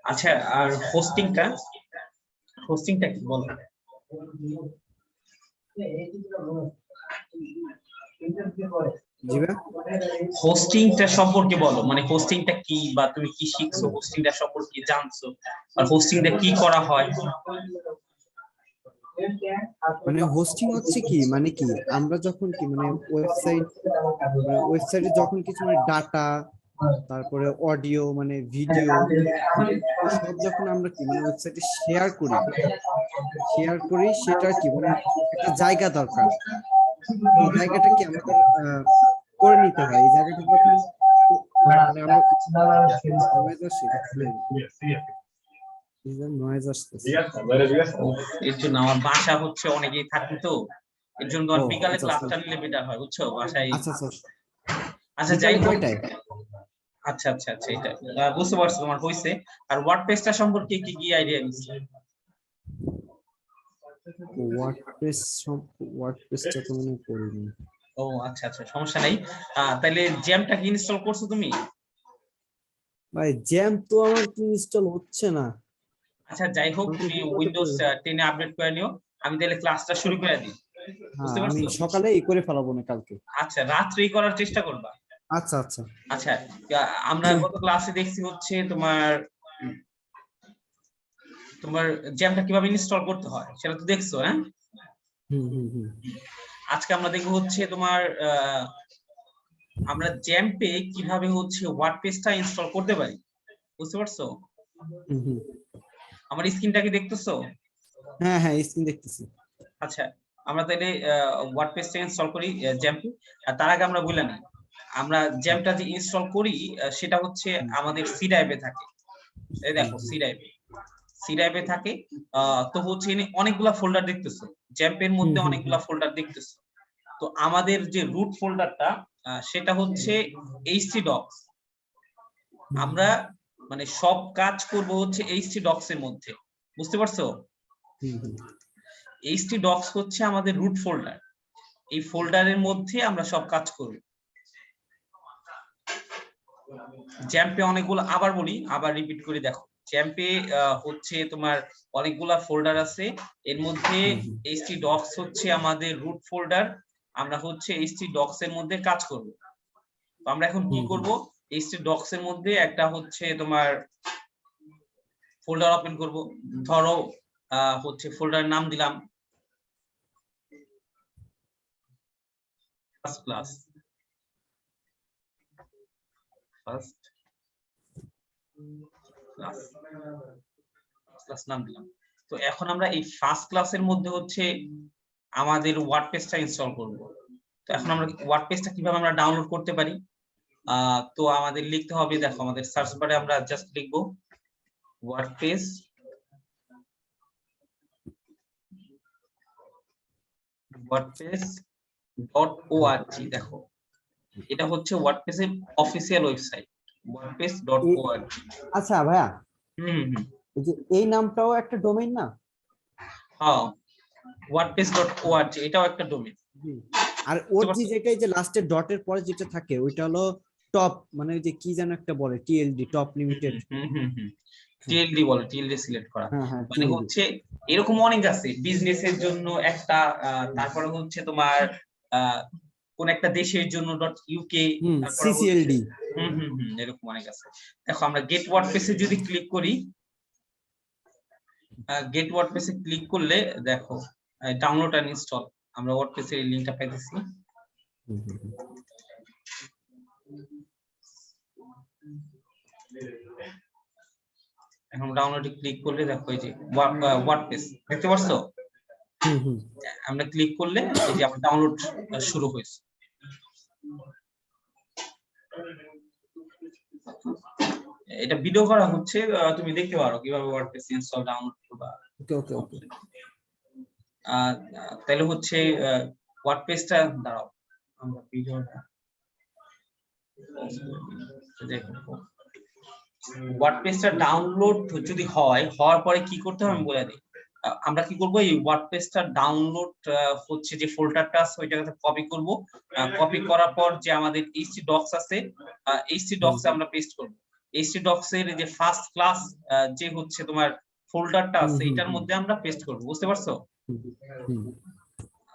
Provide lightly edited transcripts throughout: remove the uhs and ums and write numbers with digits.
আচ্ছা, আর হোস্টিংটা কি বলো? জি ভাই, হোস্টিংটা সম্পর্কে বলো, মানে হোস্টিংটা কি, বা তুমি কি শিখছো হোস্টিংটা সম্পর্কে জানছো, আর হোস্টিংটা কি করা হয়? মানে হোস্টিং হচ্ছে কি, মানে কি আমরা যখন কি মানে ওয়েবসাইটে যখন কিছু মানে ডাটা, তারপরে অডিও মানে ভিডিও, সব যখন আমরা কি মানে ওয়েবসাইটে শেয়ার করি সেটা কি মানে একটা জায়গা দরকার। এই জায়গাটা কি আমাদের করে নিতে হয়। এই জায়গাটা যখন মানে আমরা নয়েজ আসতেছে। এর জন্য আমার বাসা হচ্ছে অনেকেই থাকি তো, এর জন্য ও বিকালে আচ্ছা আচ্ছা ক্লাসটা নিলে বেটার হয়, বুঝছো বাসায়। আচ্ছা আচ্ছা। আচ্ছা, যাই বিকালে হোক। কয়টায়? আচ্ছা আচ্ছা আচ্ছা, এটা বুঝতে পারছো তোমার হয়েছে। আর ওয়ার্ডপ্রেসটা সম্পর্কে কি কি আইডিয়া নিচ্ছ? ওয়ার্ডপ্রেসটা তো মনে করিনি ও আচ্ছা আচ্ছা, সমস্যা নাই। তাহলে জ্যামটা কি ইনস্টল করছো তুমি? ভাই। জ্যাম তো আমার কি ইনস্টল হচ্ছে না। আচ্ছা, যাই হোক, আমাকে তুমি কিভাবে উইন্ডোজ করে? 10 এ আপডেট করে নিও। আমি তাহলে ক্লাসটা শুরু করে দিই, হ্যাঁ, বুঝতে আমি পারছো? সকালে করে ফেলাবো না কালকে। আচ্ছা, রাত্রেই করার চেষ্টা করবা। আচ্ছা আচ্ছা। আচ্ছা, আমরা গত ক্লাসে দেখছি হচ্ছে তোমার তোমার জ্যামটা কিভাবে ইনস্টল করতে হয় সেটা তো দেখছো, হ্যাঁ? হুম হুম হুম আজকে আমরা দেখবো হচ্ছে তোমার আমরা জ্যাম্পে কিভাবে হচ্ছে ওয়ার্ডপ্রেসটা ইনস্টল করতে পারি, বুঝতে পারছো? হুম হুম। আমার স্ক্রিনটা কি দেখতেছো? হ্যাঁ হ্যাঁ, স্ক্রিন দেখতেছি। আচ্ছা, আমরা তাহলে ওয়ার্ডপ্রেসটা ইনস্টল করি জ্যাম্পে। আর তার আগে আমরা বললাম আমরা জ্যাম্পটা যে ইনস্টল করি সেটা হচ্ছে হুম আমাদের সি ড্রাইভে থাকে। এই হুম দেখো, সি ড্রাইভে থাকে। তো হচ্ছে এখানে অনেকগুলা ফোল্ডার দেখতেছো, জ্যাম্পের হুম মধ্যে হুম হুম অনেকগুলা ফোল্ডার দেখতেছো। তো আমাদের যে রুট ফোল্ডারটা সেটা হচ্ছে htdocs। হুম আমরা মানে সব কাজ করব হচ্ছে htdocs এর মধ্যে, বুঝতে পারছো? হুম হুম htdocs হচ্ছে আমাদের রুট ফোল্ডার, এই ফোল্ডারের মধ্যে আমরা সব কাজ করব। জ্যাম্পে অনেকগুলো, আবার বলি, আবার রিপিট করে দেখো। জ্যাম্পে হচ্ছে তোমার অনেকগুলা ফোল্ডার আছে, এর মধ্যে হুম হুম htdocs হচ্ছে আমাদের রুট ফোল্ডার। আমরা হচ্ছে htdocs এর মধ্যে কাজ করব। তো আমরা এখন কি হুম হুম করব, htdocs এর মধ্যে একটা হচ্ছে তোমার ফোল্ডার ওপেন করব। ধরো হচ্ছে ফোল্ডারের নাম দিলাম first class, first class, class নাম দিলাম। তো এখন আমরা এই ফার্স্ট ক্লাসের মধ্যে হচ্ছে আমাদের ওয়ার্ডপ্রেসটা ইনস্টল করব। তো এখন আমরা ওয়ার্ডপ্রেসটা কিভাবে আমরা ডাউনলোড করতে পারি? তো আমাদের লিখতে হবে, দেখো আমাদের সার্চ বারে আমরা জাস্ট লিখবো ওয়ার্ডপ্রেস wordpress.org। দেখো, এটা হচ্ছে ওয়ার্ডপ্রেস এর অফিসিয়াল ওয়েবসাইট, wordpress.org। আচ্ছা ভাইয়া, হুম হুম। এই যে এই নামটাও একটা ডোমেইন না? হ্যাঁ, wordpress.org এটাও একটা ডোমেইন, হুম। আর বুঝতে ওর যে পারছো? যেটা এই যে লাস্টের ডটের পরে যেটা থাকে ওইটা হলো টপ, মানে ওই যে কি যেন একটা বলে, টিএলডি, টপ লিমিটেড। হ্যাঁ টিএলডি বলে, টিএলডি সিলেক্ট করা। হ্যাঁ হ্যাঁ, মানে টিএলডি। হচ্ছে এরকম অনেক আছে বিজনেসের জন্য একটা, তারপরে হচ্ছে তোমার আহ, কোন একটা দেশের জন্য .uk, হুম, তারপরে হচ্ছে সিসিএলডি। এরকম অনেক আছে। দেখো, আমরা গেট ওয়ার্ডপ্রেসে যদি ক্লিক করি, গেট ওয়ার্ডপ্রেসে ক্লিক করলে দেখো ডাউনলোড এন্ড ইনস্টল, আমরা ওয়ার্ডপ্রেসের এই লিংকটা পাইতেছি। হুম হুম হুম। এখন ডাউনলোডে ক্লিক করলে দেখো এই যে ওয়ার্ডপ্রেস দেখতে পাচ্ছো? হুম হুম। আমরা ক্লিক করলে এই যে আমার ডাউনলোড শুরু হয়েছে। এটা ভিডিও করা হচ্ছে, তুমি দেখতে পারো কিভাবে ওয়ার্ডপ্রেস ইনস্টল ডাউনলোড করবা। ওকে ওকে ওকে। তাহলে হচ্ছে ওয়ার্ডপ্রেসটা, দাঁড়াও আমরা ভিডিওটা দেখো। ওয়ার্ডপ্রেসটা ডাউনলোড যদি হওয়ার পরে কি করতে হবে আমি বলে দিই। আমরা কি করব, এই ওয়ার্ডপ্রেসটা ডাউনলোড হচ্ছে যে ফোল্ডারটা আছে ওইটাকে কপি করব। কপি করার পর যে আমাদের এইচটি ডক্স আছে, এইচটি ডক্সে আমরা পেস্ট করব। এইচটি ডক্স এর যে ফার্স্ট ক্লাস যে হচ্ছে তোমার ফোল্ডারটা আছে এটার মধ্যে আমরা পেস্ট করব, বুঝতে পারছো?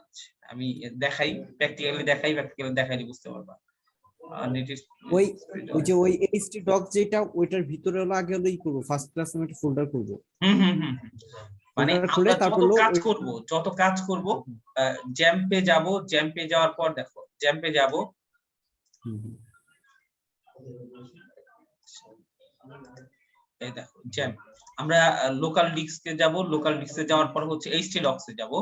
আচ্ছা, আমি দেখাই, প্র্যাকটিক্যালি দেখাইলে বুঝতে পারবা। ওই যে ওই এইচটি ডক যেটা ওইটার ভিতরে হলো আগে হলো করব, ফার্স্ট ক্লাস নামে একটা ফোল্ডার করব। মানে আমরা যত কাজ করব জ্যাম্পে যাব, জ্যাম্পে যাওয়ার পর দেখো, জ্যাম্পে যাব, এই দেখো জ্যাম্প, আমরা লোকাল ডিস্কে যাব, লোকাল ডিস্কে যাওয়ার পর হচ্ছে এইচটি ডক্সে যাব,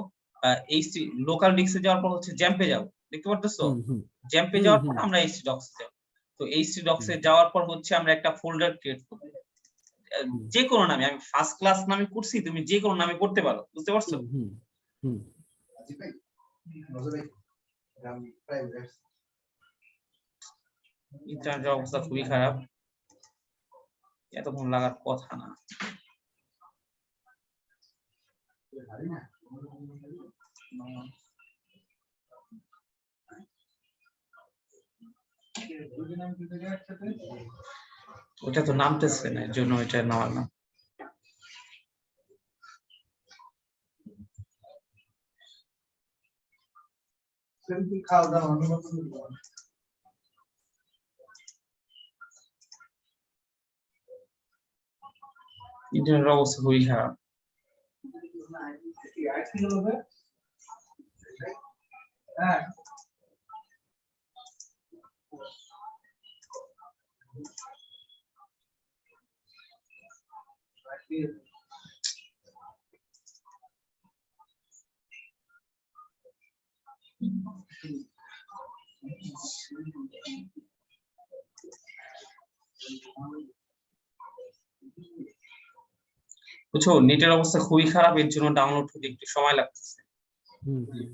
এইচটি লোকাল ডিস্কে যাওয়ার পর হচ্ছে জ্যাম্পে যাব, দেখতে পারতেছো? জ্যাম্পে যাওয়ার পর আমরা এইচটি ডক্সে যাব। তো এইচটি ডক্সে যাওয়ার পর হচ্ছে আমরা একটা ফোল্ডার ক্রিয়েট করব, যে কোনো নামে, আমি ফার্স্ট ক্লাস নামে করছি, তুমি যে কোনো নামে করতে পারো, বুঝতে পারছো? ইন্টারনেটের অবস্থা খুবই খারাপ, এতক্ষণ লাগার কথা না। ওটা তো নামতেছে না, এর জন্য এটা নেওয়ার না। ইন্টারনেটের অবস্থা খুবই খারাপ। বুঝছো, নেটের অবস্থা খুবই খারাপ, এর জন্য ডাউনলোড হতে একটু সময় লাগতেছে।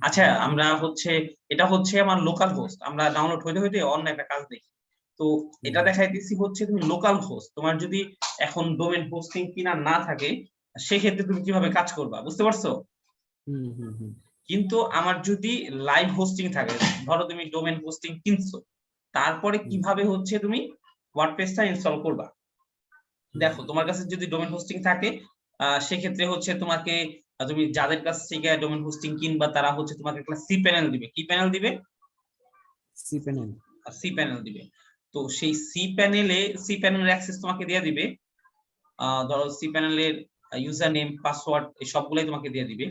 আচ্ছা, আমরা হচ্ছে এটা হচ্ছে আমার লোকাল হোস্ট, আমরা ডাউনলোড হইতে হইতে অন্য একটা কাজ দেখি। তো এটা দেখাইতেছি হচ্ছে তুমি লোকাল হোস্ট, তোমার যদি এখন ডোমেন হোস্টিং কিনা না থাকে সেক্ষেত্রে তুমি কিভাবে কাজ করবা, বুঝতে পারছো? কিন্তু আমার যদি লাইভ হোস্টিং থাকে, ধরো তুমি ডোমেন হোস্টিং কিনছো, তারপরে কিভাবে হচ্ছে তুমি ওয়ার্ডপ্রেসটা ইনস্টল করবা। দেখো, তোমার কাছে যদি ডোমেন হোস্টিং থাকে সেক্ষেত্রে হচ্ছে তোমাকে, তুমি যাদের কাছ থেকে ডোমেন হোস্টিং কিনবা তারা হচ্ছে তোমাকে একটা সি প্যানেল দিবে। কি প্যানেল দিবে? সি প্যানেল দিবে। তো সেই সি প্যানেলের অ্যাক্সেস তোমাকে দিয়ে দিবে। ধরো সি প্যানেলের ইউজার নেম, পাসওয়ার্ড এই সবগুলাই তোমাকে দিয়ে দিবে।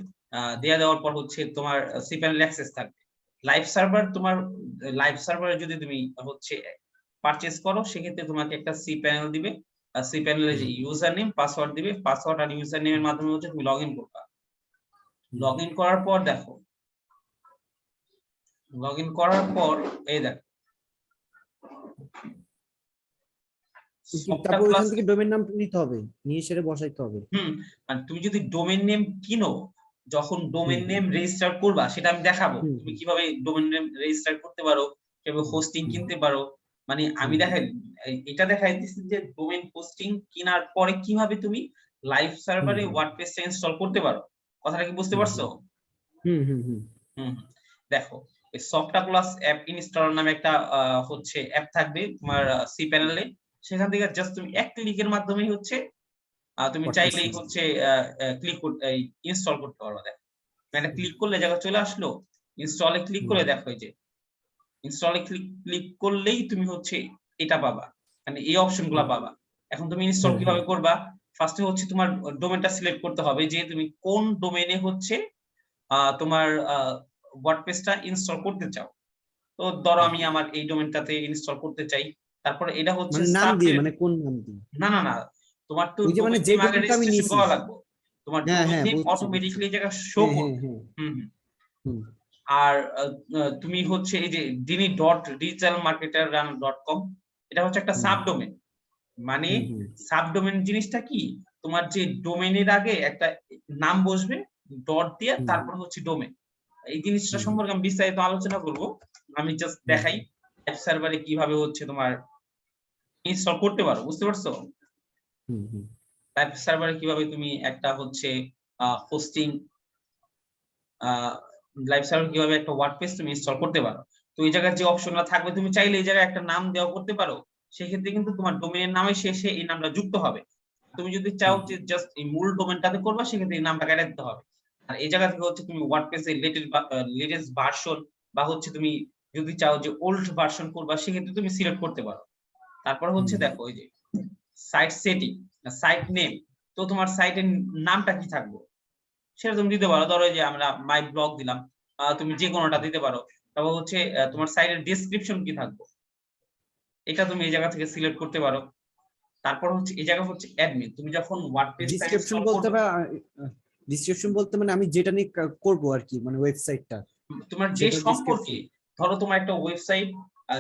দেয়া দেওয়ার পর হচ্ছে তোমার সি প্যানেল অ্যাক্সেস থাকবে। লাইভ সার্ভার, তোমার লাইভ সার্ভারে যদি তুমি হচ্ছে পারচেজ করো সেক্ষেত্রে তোমাকে একটা সি প্যানেল দিবে। সি প্যানেলের যে ইউজার নেম, পাসওয়ার্ড দিবে, পাসওয়ার্ড আর ইউজার নেমের মাধ্যমে হচ্ছে তুমি লগইন করবা। লগইন করার পর দেখো, লগইন করার পর এই দেখো তারপর ওখান থেকে ডোমেইন নামটা নিতে হবে, নিয়ে সেটা বসাইতে হবে। মানে তুমি যদি ডোমেইন নেম কিনো, যখন ডোমেইন নেম রেজিস্টার করবা সেটা আমি দেখাবো তুমি কিভাবে ডোমেইন নেম রেজিস্টার করতে পারো, কিভাবে হোস্টিং কিনতে পারো। মানে আমি এটা দেখাইতেছি যে ডোমেইন হোস্টিং কেনার পরে কিভাবে তুমি লাইভ সার্ভারে ওয়ার্ডপ্রেসটা ইনস্টল করতে পারো। কথাটা কি বুঝতে পারছো? দেখো, এই সফটওয়্যার ক্লাস অ্যাপ ইনস্টলার নামে একটা হচ্ছে অ্যাপ থাকবে তোমার সি প্যানেলে। সেখান থেকে জাস্ট তুমি এক ক্লিকের মাধ্যমে হচ্ছে তুমি চাইলেই হচ্ছে ইনস্টল করতে পারবে। দেখো, মানে ক্লিক করলে জায়গা চলে আসলো, ইনস্টলে ক্লিক করে দেখো, এই যে ইনস্টলে ক্লিক করলেই তুমি হচ্ছে এটা পাবা, মানে এই অপশনগুলো পাবা। এখন তুমি ইনস্টল কিভাবে করবা? ফার্স্টে হচ্ছে তোমার ডোমেইনটা সিলেক্ট করতে হবে যে তুমি কোন ডোমেইনে হচ্ছে তোমার ওয়ার্ডপ্রেসটা ইনস্টল করতে চাও। তো ধরো আমি আমার এই ডোমেইনটাতে ইনস্টল করতে চাই। তারপরে এটা হচ্ছে নাম দিয়ে, মানে কোন নাম দিয়ে? না, তোমার তো মানে যে ডোমেইনটা আমি নিয়েছি করা লাগবে, তোমার ডোমেইন নেম অটোমেটিক্যালি জায়গা শো করবে। আর তুমি হচ্ছে এই যে dini.digitalmarketer.com, এটা হচ্ছে একটা সাবডোমেইন। মানে সাবডোমেইন জিনিসটা কি, তোমার যে ডোমেইনের আগে একটা নাম বসবে ডট দিয়ে, তারপর হচ্ছে ডোমেইন। এই জিনিসটা সম্পর্কে আমি বিস্তারিত আলোচনা করব, আমি জাস্ট দেখাই অ্যাপ সার্ভারে কিভাবে হচ্ছে তোমার ইনস্টল করতে পারো, বুঝতে পারছো? অ্যাপ সার্ভারে কিভাবে তুমি একটা হচ্ছে হোস্টিং, লাইভ সার্ভার কিভাবে একটা ওয়ার্ডপ্রেস তুমি ইনস্টল করতে পারো। তো এই জায়গায় যে অপশনটা থাকবে তুমি চাইলে এই জায়গায় একটা নাম দেওয়া করতে পারো, সেক্ষেত্রে কিন্তু তোমার ডোমেইনের নামে শেষে এই নামটা যুক্ত হবে। তুমি যদি চাও যে জাস্ট এই মূল ডোমেইনটাতে করবা, সেক্ষেত্রে এই নামটা কেটে দিতে হবে। আর এই জায়গা থেকে হচ্ছে তুমি ওয়ার্ডপ্রেসের লেটেস্ট ভার্সন বা হচ্ছে তুমি যদি চাও যে ওল্ড ভার্সন করবা, সেক্ষেত্রে তুমি সিলেক্ট করতে পারো। তারপর হচ্ছে দেখো এই যে সাইট সেটিং, সাইট নেম, তো তোমার সাইটের নামটা কি থাকবে সেটা তুমি দিতে পারো। ধরো এই যে আমরা মাই ব্লগ দিলাম, তুমি যে কোনোটা দিতে পারো। তারপর হচ্ছে তোমার সাইটের ডেসক্রিপশন কি থাকবে, এটা তুমি এই জায়গা থেকে সিলেক্ট করতে পারো। তারপর হচ্ছে এই জায়গা হচ্ছে অ্যাডমিন, তুমি যখন ওয়ার্ডপ্রেস ডিসক্রিপশন বলতে ডিসক্রিপশন বলতে মানে আমি যেটা নিয়ে করব আর কি, মানে ওয়েবসাইটটা তোমার যে সম্পর্কে, ধরো তোমার একটা ওয়েবসাইট,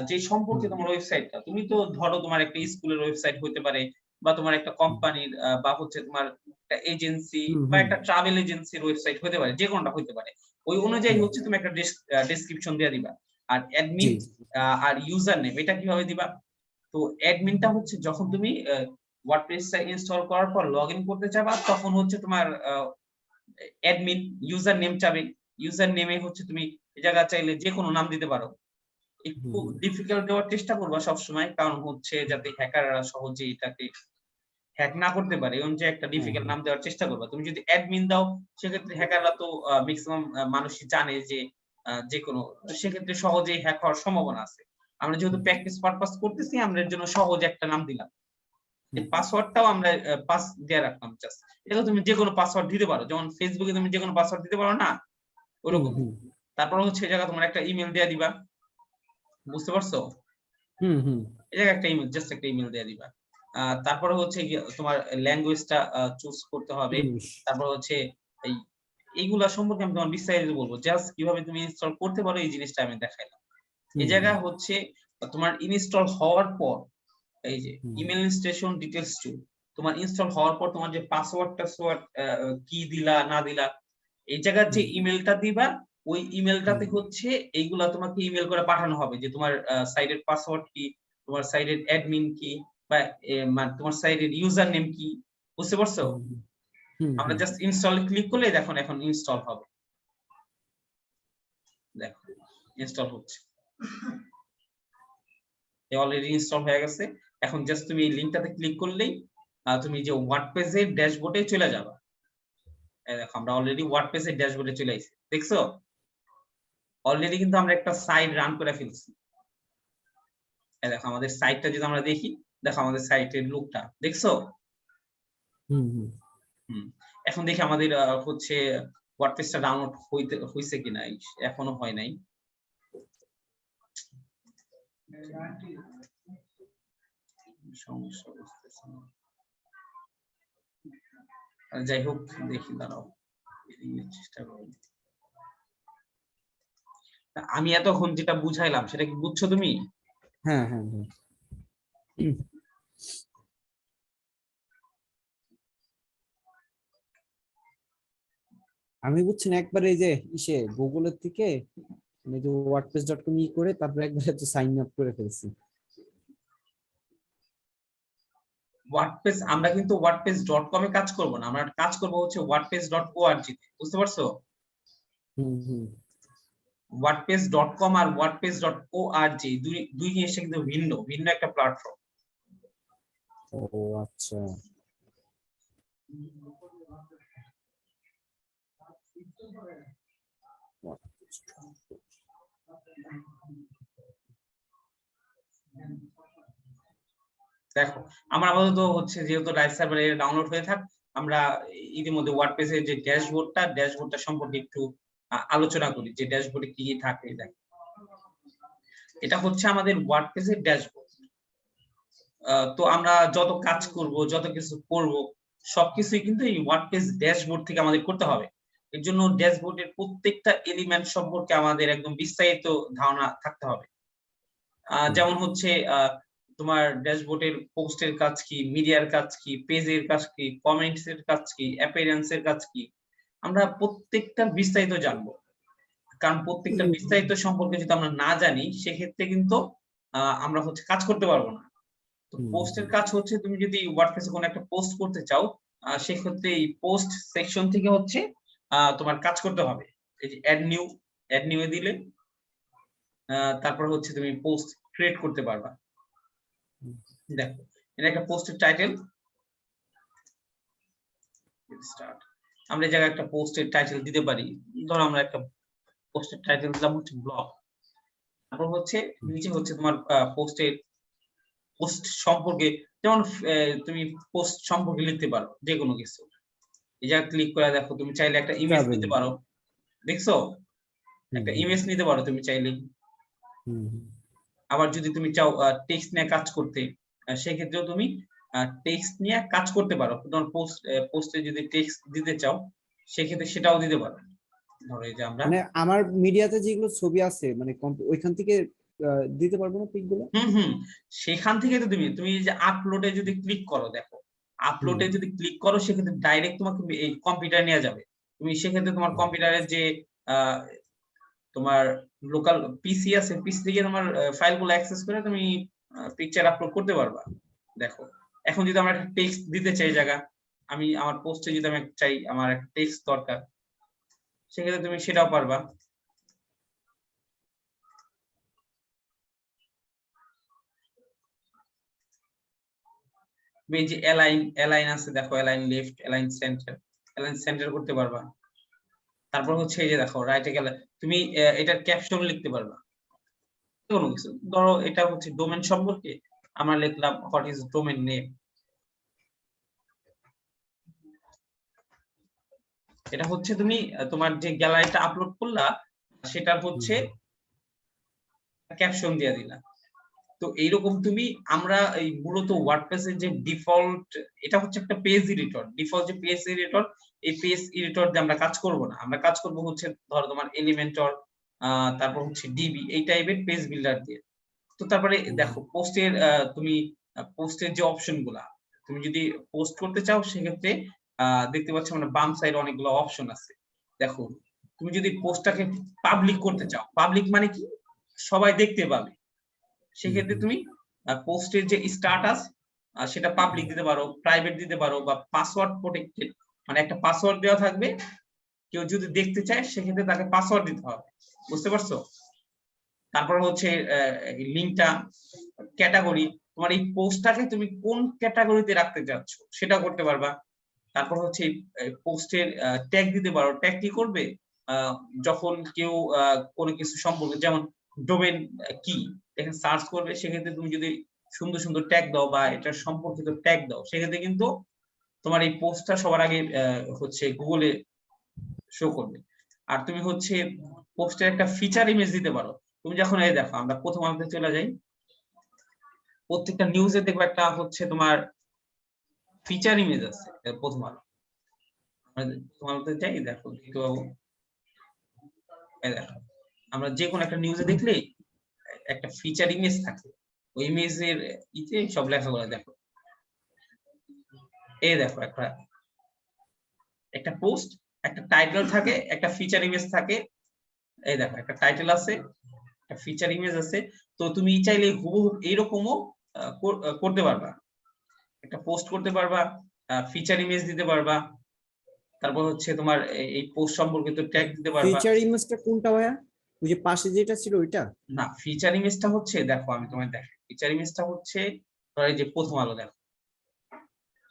যে সম্পর্কে তোমার ওয়েবসাইটটা, তুমি তো ধরো তোমার একটা স্কুলের ওয়েবসাইট হতে পারে, বা তোমার একটা কোম্পানির বা হচ্ছে তোমার একটা এজেন্সি বা একটা ট্রাভেল এজেন্সির ওয়েবসাইট হতে পারে, যে কোনটা হতে পারে। ওই অনুযায়ী হচ্ছে তুমি একটা ডেসক্রিপশন দিয়ে দিবা। আর অ্যাডমিন আর ইউজার নেম এটা কিভাবে দিবা? তো অ্যাডমিনটা হচ্ছে যখন তুমি ওয়ার্ডপ্রেসটা ইনস্টল করার পর লগইন করতে চাবা, তখন হচ্ছে তোমার অ্যাডমিন ইউজার নেম চাবে। ইউজার নেমে হচ্ছে তুমি এই জায়গা চাইলে যে কোনো নাম দিতে পারো। একটু ডিফিকাল্ট দেওয়ার চেষ্টা করবা সবসময়, কারণ হচ্ছে যাতে হ্যাকাররা সহজে এটাকে হ্যাক না করতে পারে, এই অনুযায়ী একটা ডিফিকাল্ট নাম দেওয়ার চেষ্টা করবা। তুমি যদি অ্যাডমিন দাও, সেক্ষেত্রে হ্যাকাররা তো ম্যাক্সিমাম মানুষই জানে যে যে কোনো, তো সেক্ষেত্রে সহজেই হ্যাক হওয়ার সম্ভাবনা আছে। আমরা যেহেতু প্র্যাকটিস পারপাস করতেছি, আমরা এর জন্য সহজ একটা নাম দিলাম। এই পাসওয়ার্ডটাও আমরা পাস দিয়ে রাখলাম জাস্ট। এটা তুমি যে কোনো পাসওয়ার্ড দিতে পারো, যেমন ফেসবুকে তুমি যে কোনো পাসওয়ার্ড দিতে পারো না, ওরকম। তারপর হচ্ছে এই জায়গা তোমার একটা ইমেল দিয়ে দিবা, বুঝতে পারছো? এই জায়গা একটা ইমেল, জাস্ট একটা ইমেল দিয়ে দিবা। তারপরে হচ্ছে তোমার ল্যাঙ্গুয়েজটা চুজ করতে হবে। তারপর হচ্ছে এইগুলা সম্পর্কে আমি তোমার বিস্তারিত বলবো, জাস্ট কিভাবে তুমি ইনস্টল করতে পারো এই জিনিসটা আমি দেখাইলাম। এই জায়গা হচ্ছে তোমার ইনস্টল হওয়ার পর এই যে ইমেল ইনস্টলেশন ডিটেইলস টু, তোমার ইনস্টল হওয়ার পর তোমার যে পাসওয়ার্ডটা কি দিলা না দিলা, এই জায়গার যে ইমেলটা দিবা, ওই ইমেলটাতে হচ্ছে এইগুলা তোমাকে ইমেল করে পাঠানো হবে, যে তোমার সাইটের পাসওয়ার্ড কি, তোমার সাইটের অ্যাডমিন কি, বা মানে তোমার সাইটের ইউজার নেম কি, বুঝতে পারছো? আমরা জাস্ট ইনস্টলে ক্লিক করলে দেখুন এখন ইনস্টল হবে, দেখো ইনস্টল হচ্ছে, অলরেডি ইনস্টল হয়ে গেছে। এখন জাস্ট তুমি এই লিংকটাতে ক্লিক করলেই তুমি যে ওয়ার্ডপ্রেসের ড্যাশবোর্ডে চলে যাবা। এই দেখো আমরা অলরেডি ওয়ার্ডপ্রেসের ড্যাশবোর্ডে চলে আইছি, দেখছো? অলরেডি কিন্তু আমরা একটা সাইট রান করে ফেলছি। এই দেখো আমাদের সাইটটা যদি আমরা দেখি, দেখো আমাদের সাইটের লুকটা দেখছো? এখন দেখি আমাদের হচ্ছে ওয়ার্ডপ্রেসটা ডাউনলোড হইছে কিনা, এখনো হয় নাই। সমস্যা বুঝতেছি না, যাই হোক দেখি, দাঁড়াও চেষ্টা করি। আমি এতক্ষণ যেটা বুঝাইলাম সেটা কি বুঝছো তুমি? হ্যাঁ। আমি বুঝছি না, একবার এই যে গুগলের থেকে মানে যে wordpress.com করে তারপর একবার সাইন আপ করে ফেলছি। ওয়ার্ডপ্রেস আমরা কিন্তু wordpress.com এ কাজ করব না, আমরা কাজ করব হচ্ছে wordpress.org তে, বুঝতে পারছো? wordpress.com আর wordpress.org দুই জিনিসটা কিন্তু ভিন্ন একটা প্ল্যাটফর্ম। ও আচ্ছা, দেখো আমরা আপাতত হচ্ছে যেহেতু লাইভ সার্ভারে ডাউনলোড হয়ে থাক, আমরা ইতিমধ্যে ওয়ার্ডপ্রেসের যে ড্যাশবোর্ডটা সম্পর্কে একটু আলোচনা করি, যে ড্যাশবোর্ডে কি কি থাকে। দেখো এটা হচ্ছে আমাদের ওয়ার্ডপ্রেসের ড্যাশবোর্ড। তো আমরা যত কাজ করব, যত কিছু করব, সবকিছুই কিন্তু এই ওয়ার্ডপ্রেস ড্যাশবোর্ড থেকে আমাদের করতে হবে। এর জন্য ড্যাশবোর্ডের প্রত্যেকটা এলিমেন্ট সম্পর্কে আমাদের একদম বিস্তারিত ধারণা থাকতে হবে। যেমন হচ্ছে তোমার ড্যাশবোর্ডের পোস্টের কাজ কি, মিডিয়ার কাজ কি, পেজের কাজ কি, কমেন্টস এর কাজ কি, অ্যাপিয়ারেন্সের কাজ কি, আমরা প্রত্যেকটা বিস্তারিত জানবো। কারণ প্রত্যেকটা বিস্তারিত সম্পর্কে যদি আমরা না জানি, সেক্ষেত্রে কিন্তু আমরা হচ্ছে কাজ করতে পারবো না। তো পোস্টের কাজ হচ্ছে তুমি যদি ওয়ার্ডপ্রেসে কোনো একটা পোস্ট করতে চাও, সেক্ষেত্রে এই পোস্ট সেকশন থেকে হচ্ছে তোমার কাজ করতে হবে। এই যে অ্যাড নিউ এ দিলে তারপর হচ্ছে তুমি পোস্ট ক্রিয়েট করতে পারবা। দেখো এটা একটা পোস্টের টাইটেল, স্টার্ট। আমরা এই জায়গায় একটা পোস্টের টাইটেল দিতে পারি। ধরো আমরা একটা পোস্টের টাইটেল দিলাম হচ্ছে ব্লগ। তারপর হচ্ছে নিচে হচ্ছে তোমার পোস্টের পোস্ট সম্পর্কে, যেমন তুমি পোস্ট সম্পর্কে লিখতে পারো যে কোনো কিছু। এই জায়গায় ক্লিক করে দেখো তুমি চাইলে একটা ইমেজ নিতে পারো, দেখছো একটা ইমেজ নিতে পারো তুমি চাইলে। আবার যদি তুমি চাও টেক্সট নিয়ে কাজ করতে, সেক্ষেত্রেও তুমি টেক্সট নিয়ে কাজ করতে পারো। তোমার পোস্টে যদি টেক্সট দিতে চাও সেক্ষেত্রে সেটাও দিতে পারো। ধরো এই যে আমরা মানে আমার মিডিয়াতে যেগুলো ছবি আছে মানে ওইখান থেকে দিতে পারবো না পিকগুলো? সেখান থেকে তো তুমি যে আপলোডে যদি ক্লিক করো, দেখো আপলোডে যদি ক্লিক করো সেক্ষেত্রে ডাইরেক্ট তোমাকে এই কম্পিউটার নিয়ে যাবে। তুমি সেক্ষেত্রে তোমার কম্পিউটারের যে তোমার লোকাল পিসি আছে, পিসি থেকে তোমার ফাইলগুলো অ্যাক্সেস করে তুমি পিকচার আপলোড করতে পারবা। দেখো এখন যদি আমরা একটা টেক্সট দিতে চাই জায়গা, আমি আমার পোস্টে যদি আমি চাই আমার একটা টেক্সট দরকার, সেক্ষেত্রে তুমি সেটাও পারবা। এই যে অ্যালাইন আছে, দেখো অ্যালাইন লেফট, অ্যালাইন সেন্টার করতে পারবা। তারপর হচ্ছে এই যে দেখো রাইটে গেলে তুমি এটার ক্যাপশন লিখতে পারবা কোনো কিছু। ধরো এটা হচ্ছে ডোমেন সম্পর্কে, আমরা লিখলাম হোয়াট ইজ ডোমেন নেম। এটা হচ্ছে তুমি তোমার যে গ্যালারিটা আপলোড করলা সেটার হচ্ছে ক্যাপশন দিয়ে দিলা। তো এইরকম তুমি আমরা এই মূলত ওয়ার্ডপ্রেসের যে ডিফল্ট, এটা হচ্ছে একটা পেজ এডিটর, ডিফল্ট যে পেজ এডিটর, এই পেজ এডিটর দিয়ে আমরা কাজ করব না। আমরা কাজ করব হচ্ছে ধরো তোমার এলিমেন্টর, তারপর হচ্ছে ডিবি, এই টাইপের পেজ বিল্ডার দিয়ে। তো তারপরে দেখো পোস্টের তুমি পোস্টের যে অপশন গুলা, তুমি যদি পোস্ট করতে চাও সেক্ষেত্রে দেখতে পাচ্ছ মানে বাম সাইড অনেকগুলো অপশন আছে। দেখো তুমি যদি পোস্টটাকে পাবলিক করতে চাও, পাবলিক মানে কি সবাই দেখতে পাবে, সেক্ষেত্রে তুমি পোস্টের যে স্ট্যাটাস সেটা পাবলিক দিতে পারো, প্রাইভেট দিতে পারো, বা পাসওয়ার্ড প্রোটেক্টেড, মানে একটা পাসওয়ার্ড দেওয়া থাকবে, কেউ যদি দেখতে চায় সেক্ষেত্রে তাকে পাসওয়ার্ড দিতে হবে। বুঝতে পারছো? তারপর হচ্ছে লিঙ্কটা, ক্যাটাগরি, তোমার এই পোস্টটাকে তুমি কোন ক্যাটাগরিতে রাখতে চাচ্ছ সেটা করতে পারবা। তারপর হচ্ছে পোস্টের ট্যাগ দিতে পারো। ট্যাগ কি করবে, যখন কেউ কোনো কিছু সম্পর্কে, যেমন ডোমেন কি এখানে সার্চ করবে, সেক্ষেত্রে তুমি যদি সুন্দর সুন্দর ট্যাগ দাও বা এটার সম্পর্কিত ট্যাগ দাও, সেক্ষেত্রে কিন্তু তোমার এই পোস্টটা সবার আগে হচ্ছে গুগলে শো করবে। আর তুমি হচ্ছে পোস্টের একটা ফিচার ইমেজ দিতে পারো। তুমি যখন এই দেখো আমরা প্রথম আলোতে চলে যাই, প্রত্যেকটা নিউজে দেখবে একটা হচ্ছে তোমার ফিচার ইমেজ আছে প্রথম আলো। প্রথম আলোতে যাই, দেখো আমরা যে কোনো একটা নিউজে দেখলে একটা ফিচার ইমেজ থাকে, ওই ইমেজের ইতে সব লেখাগুলো দেখো। এই দেখো একটা পোস্ট, একটা টাইটেল থাকে, একটা ফিচার ইমেজ থাকে। এই দেখো একটা টাইটেল আছে, একটা ফিচার ইমেজ আছে। তো তুমি চাইলে হুবহু এইরকমও করতে পারবা, একটা পোস্ট করতে পারবা, ফিচার ইমেজ দিতে পারবা, তারপর হচ্ছে তোমার এই পোস্ট সম্পর্কিত ট্যাগ দিতে পারবা। ফিচার ইমেজটা কোনটা ভাইয়া? ওই যে পাশে যেটা ছিল ওইটা? না, ফিচার ইমেজটা হচ্ছে, দেখো আমি তোমায় দেখাই, ফিচার ইমেজটা হচ্ছে ধরো এই যে প্রথম আলো, দেখো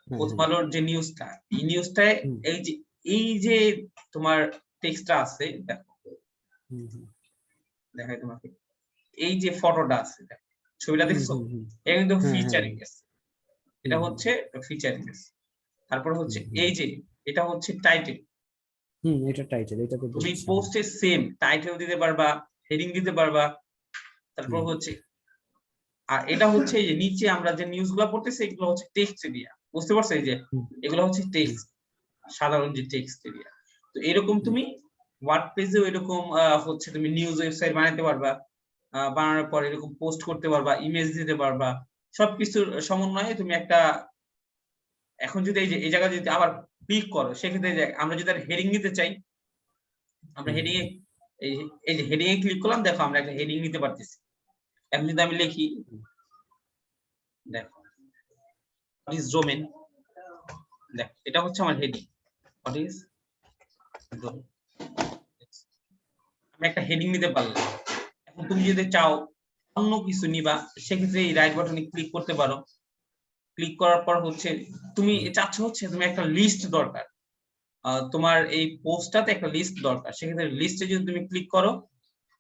প্রথম আলোর যে নিউজটা, এই নিউজটায় এই যে তোমার টেক্সটটা আছে, দেখো দেখাই তোমাকে, এই যে ফটোটা আছে, দেখো ছবিটা দেখছো, এটা কিন্তু ফিচার ইমেজ, এটা হচ্ছে ফিচার ইমেজ। তারপর হচ্ছে এই যে এটা হচ্ছে টাইটেল, এটা টাইটেল, এটা তো তুমি পোস্টে সেম টাইটেল দিতে পারবা, হেডিং দিতে পারবা। তারপর হচ্ছে আর এটা হচ্ছে এই যে নিচে আমরা যে নিউজগুলো পড়তেছি এগুলো হচ্ছে টেক্সট এরিয়া। বুঝতে পারছো? এই যে এগুলো হচ্ছে টেক্সট, সাধারণ যে টেক্সট এরিয়া। তো এরকম তুমি ওয়ার্ডপ্রেসেও এরকম হচ্ছে তুমি নিউজ ওয়েবসাইট বানাতে পারবা, বানানোর পর এরকম পোস্ট করতে পারবা, ইমেজ দিতে পারবা, সবকিছুর সমন্বয়ে তুমি একটা, এখন যদি এই জায়গায় যদি আবার ক্লিক করো সেক্ষেত্রে আমরা যদি হেডিং নিতে চাই, আমরা হেডিং এ এই যে হেডিং এ ক্লিক করলাম, দেখো আমরা একটা হেডিং নিতে পারতেছি। এখন যদি আমি লিখি, দেখো ইজ ডোমেন, দেখ এটা হচ্ছে আমার হেডিং। হোয়াট ইজ, আমি একটা হেডিং নিতে পারলাম। এখন তুমি যদি চাও অন্য কিছু নিবা, সেক্ষেত্রে এই রাইট বাটনে ক্লিক করতে পারো। ক্লিক করার পর হচ্ছে তুমি চাচ্ছ হচ্ছে তুমি একটা লিস্ট দরকার, তোমার এই পোস্টটাতে একটা লিস্ট দরকার, সেক্ষেত্রে লিস্টে যদি তুমি ক্লিক করো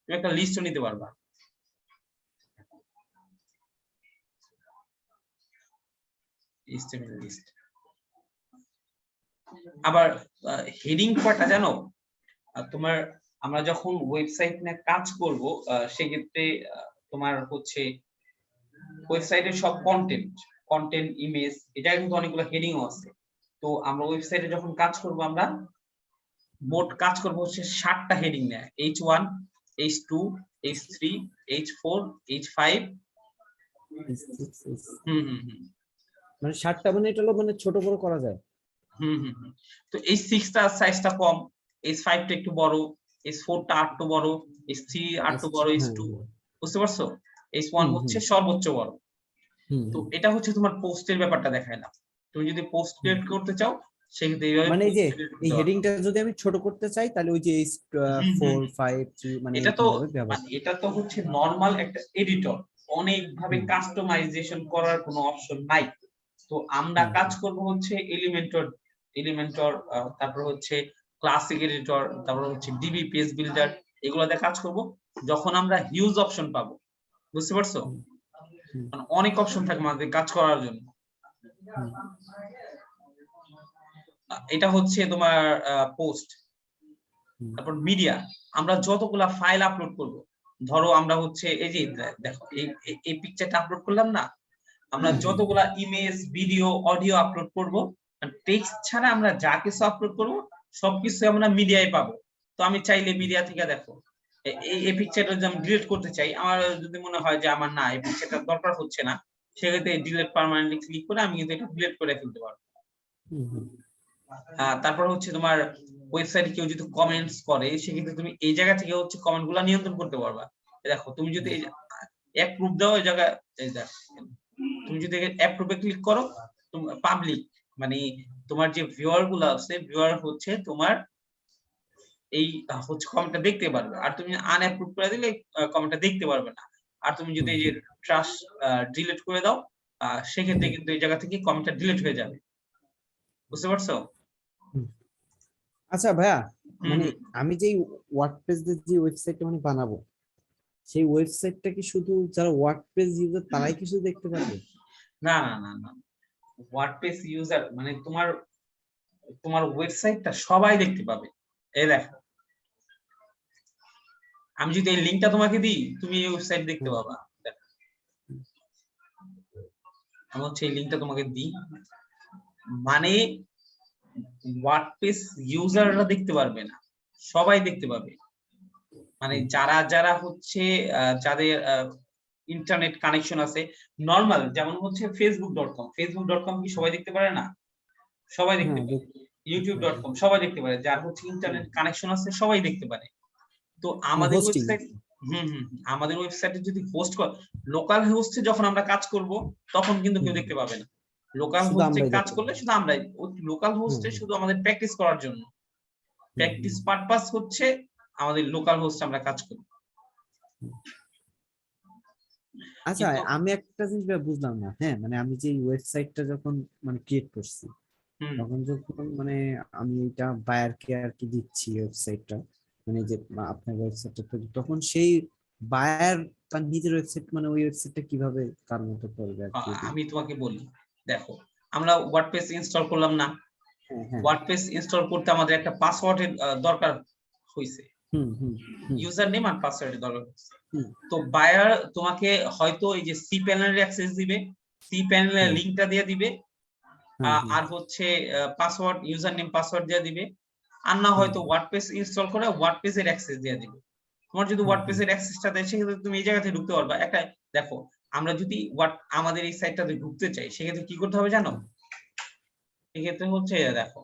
তুমি একটা লিস্টও নিতে পারবা। লিস্ট আবার হেডিং পার্টটা জানো, তোমার আমরা যখন ওয়েবসাইট নিয়ে কাজ করব সেক্ষেত্রে তোমার হচ্ছে ওয়েবসাইটের সব কন্টেন্ট ইমেজ এটা কিন্তু অনেকগুলো হেডিংও আছে। তো আমরা ওয়েবসাইটে যখন কাজ করব আমরা মোট কাজ করব হচ্ছে 7টা হেডিং নিয়ে, H1 H2 H3 H4 H5। হুম হুম হুম মানে 7টা, মানে এটা হলো মানে ছোট বড় করা যায়। তো এই 6টা সাইজটা কম, H5টা একটু বড়, H4টা একটু বড়, H3 একটু বড়, H2 বুঝতে পারছো, H1 হচ্ছে সর্বোচ্চ বড়। তো এটা হচ্ছে তোমার পোস্টের ব্যাপারটা দেখাইলাম। তুমি যদি পোস্ট ক্রিয়েট করতে চাও সেক্ষেত্রে এইভাবে মানে এই যে এই হেডিংটা যদি আমি ছোট করতে চাই তাহলে ওই যে 4 5 3 মানে এটা তো এরকম ভাবে ব্যবহার। মানে এটা তো হচ্ছে নরমাল একটা এডিটর, অনেক ভাবে কাস্টমাইজেশন করার কোনো অপশন নাই। তো আমরা কাজ করব হচ্ছে এলিমেন্টর, তারপর হচ্ছে ক্লাসিক এডিটর, তারপর হচ্ছে ডিবি পেজ বিল্ডার, এগুলোতে কাজ করব। যখন আমরা হিউজ অপশন পাবো, বুঝতে পারছো, মানে অনেক অপশন থাকে আমাদের কাজ করার জন্য। এটা হচ্ছে তোমার পোস্ট। তারপর মিডিয়া, আমরা যতগুলা ফাইল আপলোড করব, ধরো আমরা হচ্ছে এই যে দেখো এই পিকচারটা আপলোড করলাম না, আমরা যতগুলা ইমেজ ভিডিও অডিও আপলোড করব, টেক্সট ছাড়া আমরা যা কিছু আপলোড করব সবকিছু আমরা মিডিয়ায় পাবো। তো আমি চাইলে মিডিয়া থেকে দেখো এই পিকচারটা যদি আমি ডিলিট করতে চাই, আমার যদি মনে হয় যে আমার না এই পিকচারটা দরকার হচ্ছে না, সেক্ষেত্রে ডিলিট পার্মানেন্টলি ক্লিক করে আমি কিন্তু এটা ডিলিট করে ফেলতে পারবো। তারপর হচ্ছে তোমার ওয়েবসাইটে কেউ যদি কমেন্টস করে সেক্ষেত্রে তুমি এই জায়গা থেকে হচ্ছে কমেন্ট গুলা নিয়ন্ত্রণ করতে পারবা। দেখো তুমি যদি অ্যাপ্রুভ দাও এই জায়গা, এই দেখো তুমি যদি অ্যাপ্রুভে ক্লিক করো, পাবলিক মানে তোমার যে ভিউয়ার গুলো আছে, ভিউয়ার হচ্ছে তোমার এই হচ্ছে কমেন্টটা দেখতে পারবে, আর তুমি আনঅ্যাপ্রুভ করে দিলে কমেন্টটা দেখতে পারবে না। আর তুমি যদি এই যে ট্রাস্ট ডিলিট করে দাও, সেক্ষেত্রে কিন্তু এই জায়গা থেকে কমেন্টটা ডিলিট হয়ে যাবে। বুঝতে পারছো? আচ্ছা ভাইয়া, মানে আমি যে ওয়ার্ডপ্রেস দিয়ে যে ওয়েবসাইটটা মানে বানাবো, সেই ওয়েবসাইটটা কি শুধু যারা ওয়ার্ডপ্রেস ইউজার তারাই কিছু দেখতে পারবে? না না না না, ওয়ার্ডপ্রেস ইউজার মানে তোমার ওয়েবসাইটটা সবাই দেখতে পাবে। এই দেখো আমি যদি এই লিংকটা তোমাকে দিই, তুমি এই ওয়েবসাইট দেখতে পাবা। দেখো আমি হচ্ছে এই লিংকটা তোমাকে দিই, মানে ওয়ার্ডপ্রেস ইউজাররা দেখতে পারবে না, সবাই দেখতে পাবে। মানে যারা যারা হচ্ছে যাদের ইন্টারনেট কানেকশন আছে, নরমাল যেমন হচ্ছে facebook.com কি সবাই দেখতে পারে না? সবাই দেখতে পারে। youtube.com সবাই দেখতে পারে, যার হচ্ছে ইন্টারনেট কানেকশন আছে সবাই দেখতে পারে। তো আমাদের ওয়েবসাইট আমাদের ওয়েবসাইটে যদি হোস্ট কর, লোকাল হোস্টে যখন আমরা কাজ করব তখন কিন্তু কেউ দেখতে পাবে না। লোকাল হোস্টে কাজ করলে শুধু আমরাই, লোকাল হোস্টে শুধু আমাদের প্র্যাকটিস করার জন্য, প্র্যাকটিস পারপাস হচ্ছে আমাদের লোকাল হোস্টে আমরা কাজ করি। আচ্ছা, আমি একটা জিনিস বুঝলাম না। হ্যাঁ, মানে আমি যে ওয়েবসাইটটা যখন মানে ক্রিয়েট করছি, তখন যখন মানে আমি এটা বায়ারকে আর কি দিচ্ছি ওয়েবসাইটটা, মানে যে আপনার ওয়েবসাইটটা তৈরি, তখন সেই বায়ার তার নিজের ওয়েবসাইট মানে ওই ওয়েবসাইটটা কিভাবে তার মতো করবে আর কি? আমি তোমাকে বলি, দেখো আমরা ওয়ার্ডপ্রেস ইনস্টল করলাম না, ওয়ার্ডপ্রেস ইনস্টল করতে আমাদের একটা পাসওয়ার্ডের দরকার হইছে, ইউজার নেম আর পাসওয়ার্ডের দরকার হইছে। তো বায়ার তোমাকে হয়তো এই যে সি প্যানেলের অ্যাক্সেস দিবে, সি প্যানেলের লিংকটা দিয়ে দিবে, আর হচ্ছে পাসওয়ার্ড, ইউজার নেম পাসওয়ার্ড দিয়ে দিবে, আর না হয়তো ওয়ার্ডপ্রেস ইনস্টল করে ওয়ার্ডপ্রেসের অ্যাক্সেস দিয়ে দিবে। তোমার যদি ওয়ার্ডপ্রেসের অ্যাক্সেসটা দেয় সেক্ষেত্রে তুমি এই জায়গা থেকে ঢুকতে পারবা। একটা দেখো আমরা যদি আমাদের এই সাইটটাতে ঢুকতে চাই সেক্ষেত্রে কি করতে হবে জানো? সেক্ষেত্রে হচ্ছে দেখো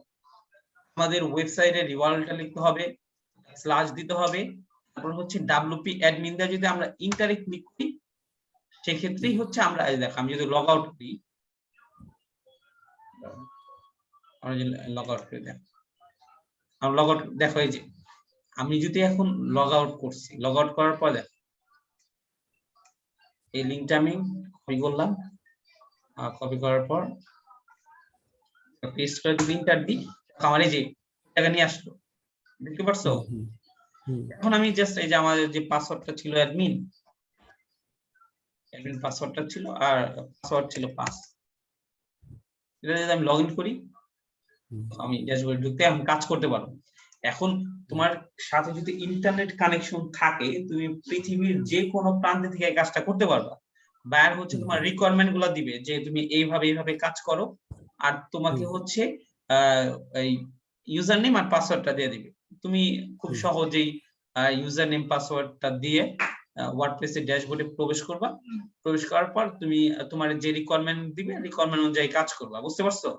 আমাদের ওয়েবসাইটের ইউআরএলটা লিখতে হবে, স্ল্যাশ দিতে হবে, তারপর হচ্ছে wp অ্যাডমিন দিয়ে যদি আমরা ইন্টারে ক্লিক করি সেক্ষেত্রেই হচ্ছে আমরা দেখো আমি যদি লগ আউট করি, আমরা যে লগ আউট করে দেন, আমরা লগ আউট দেখো এই যে আমি যদি এখন লগ আউট করছি, লগ আউট করার পর দেখো এই লিংকটা আমি কপি করলাম, কপি করার পর পেস্ট করে যদি ইন্টার দিই আমার এই যে টাকা নিয়ে আসলো, দেখতে পারছো? এখন আমি জাস্ট এই যে আমাদের যে পাসওয়ার্ডটা ছিল অ্যাডমিন পাসওয়ার্ডটা ছিল আর পাসওয়ার্ড ছিল পাস, এটা যদি আমি লগ ইন করি আমি ড্যাশবোর্ডে ঢুকতে আমি কাজ করতে পারবো। এখন তোমার সাথে যদি ইন্টারনেট কানেকশন থাকে তুমি পৃথিবীর যে কোনো প্রান্তে থেকে এই কাজটা করতে পারবা। বায়ার হচ্ছে তোমার রিকোয়ারমেন্ট গুলো দিবে যে তুমি এইভাবে কাজ করো, আর তোমাকে হচ্ছে এই ইউজার নেম আর পাসওয়ার্ডটা দিয়ে দিবে। তুমি খুব সহজেই ইউজার নেম পাসওয়ার্ডটা দিয়ে ওয়ার্ডপ্রেসের ড্যাশবোর্ডে প্রবেশ করবা, প্রবেশ করার পর তুমি তোমার যে রিকোয়ারমেন্ট দিবে রিকোয়ারমেন্ট অনুযায়ী কাজ করবা, বুঝতে পারছো?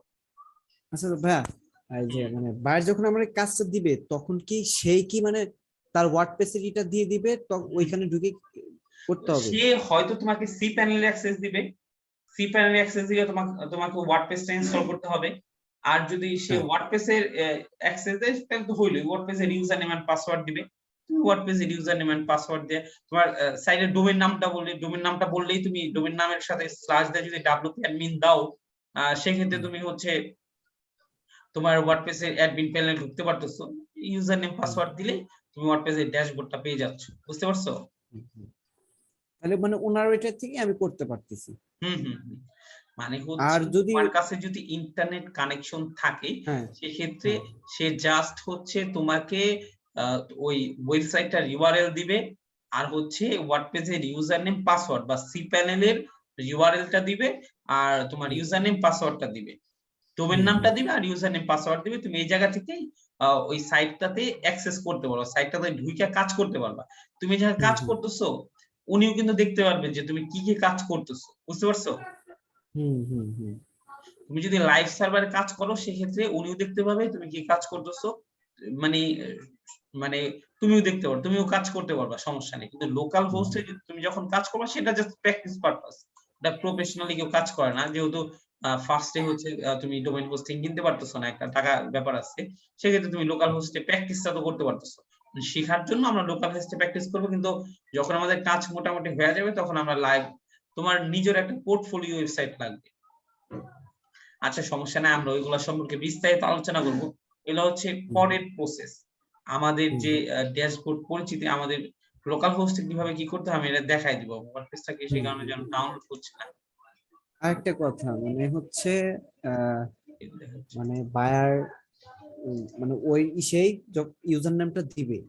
আচ্ছা ভাইয়া, এই যে মানে বায়ার যখন আমার কাজটা দিবে তখন কি সেই কি মানে তার ওয়ার্ডপ্রেসের এটা দিয়ে দিবে তো ওইখানে ঢুকে করতে হবে? সে হয়তো তোমাকে সি প্যানেলে অ্যাক্সেস দিবে, সি প্যানেলে অ্যাক্সেস দিয়ে তোমাকে ওয়ার্ডপ্রেসটা ইনস্টল করতে হবে। আর যদি সে ওয়ার্ডপ্রেসের অ্যাক্সেস দেয় তাহলে তো হইলোই, ওয়ার্ডপ্রেসের ইউজার নেম এন্ড পাসওয়ার্ড দিবে, তুমি ওয়ার্ডপ্রেসের ইউজার নেম এন্ড পাসওয়ার্ড দিয়ে তোমার সাইটের ডোমেইন নামটা বললেই তুমি ডোমেইন নামের সাথে স্ল্যাশ দিয়ে যদি wp admin দাও সেক্ষেত্রে তুমি হচ্ছে তোমার ওয়ার্ডপ্রেসের অ্যাডমিন প্যানেলে ঢুকতে পারতেছো, ইউজার নেম পাসওয়ার্ড দিলে তুমি ওয়ার্ডপ্রেসের ড্যাশবোর্ডটা পেয়ে যাচ্ছ, বুঝতে পারছো? তাহলে মানে ওনার এটা থেকে আমি করতে পারতেছি। মানে হচ্ছে তোমার কাছে যদি ইন্টারনেট কানেকশন থাকে সেক্ষেত্রে সে জাস্ট হচ্ছে তোমাকে ওই ওয়েবসাইটটার ইউআরএল দিবে আর হচ্ছে ওয়ার্ডপ্রেসের ইউজার নেম পাসওয়ার্ড বা সি প্যানেলের ইউআরএলটা দিবে আর তোমার ইউজার নেম পাসওয়ার্ডটা দিবে, ডোমেইন নামটা দিবে আর ইউজার নেম পাসওয়ার্ড দিবে। তুমি এই জায়গা থেকেই ওই সাইটটাতে অ্যাক্সেস করতে পারবা, সাইটটাতে ঢুকে কাজ করতে পারবা। তুমি যখন কাজ করতেছো উনিও কিন্তু দেখতে পারবে যে তুমি কি কাজ করতেছো, বুঝতে পারছো? তুমি যদি লাইভ সার্ভারে কাজ করো সেক্ষেত্রে উনিও দেখতে পাবে তুমি কি কাজ করতেছো, মানে মানে তুমিও দেখতে পারো, তুমিও কাজ করতে পারবা, সমস্যা নেই। কিন্তু লোকাল হোস্টে তুমি যখন কাজ করবা সেটা জাস্ট প্র্যাকটিস পারপাস, এটা প্রফেশনালি কেউ কাজ করে না, যেহেতু ফার্স্টে হচ্ছে তুমি ডোমেইন হোস্টিং কিনতে পারতেছো না, একটা টাকা ব্যাপার আছে, সেক্ষেত্রে তুমি লোকাল হোস্টে প্র্যাকটিসটা তো করতে পারতেছো। শেখার জন্য আমরা লোকাল হোস্টে প্র্যাকটিস করবো, কিন্তু যখন আমাদের কাজ মোটামুটি হয়ে যাবে তখন আমরা লাইভ, তোমার নিজের একটা পোর্টফোলিও ওয়েবসাইট লাগবে। আচ্ছা সমস্যা নাই, আমরা ওইগুলো সম্পর্কে বিস্তারিত আলোচনা করব। এগুলো হচ্ছে পরের প্রসেস, আমাদের যে ড্যাশবোর্ড পরিচিতি, আমাদের লোকাল হোস্টে কিভাবে কি করতে হবে এটা দেখাই দিব। ওয়ার্ডপ্রেসটাকে সেই কারণে যেন ডাউনলোড করছে না। আরেকটা কথা মানে হচ্ছে মানে বায়ার মানে ওই সেই ইউজার নেমটা দিবে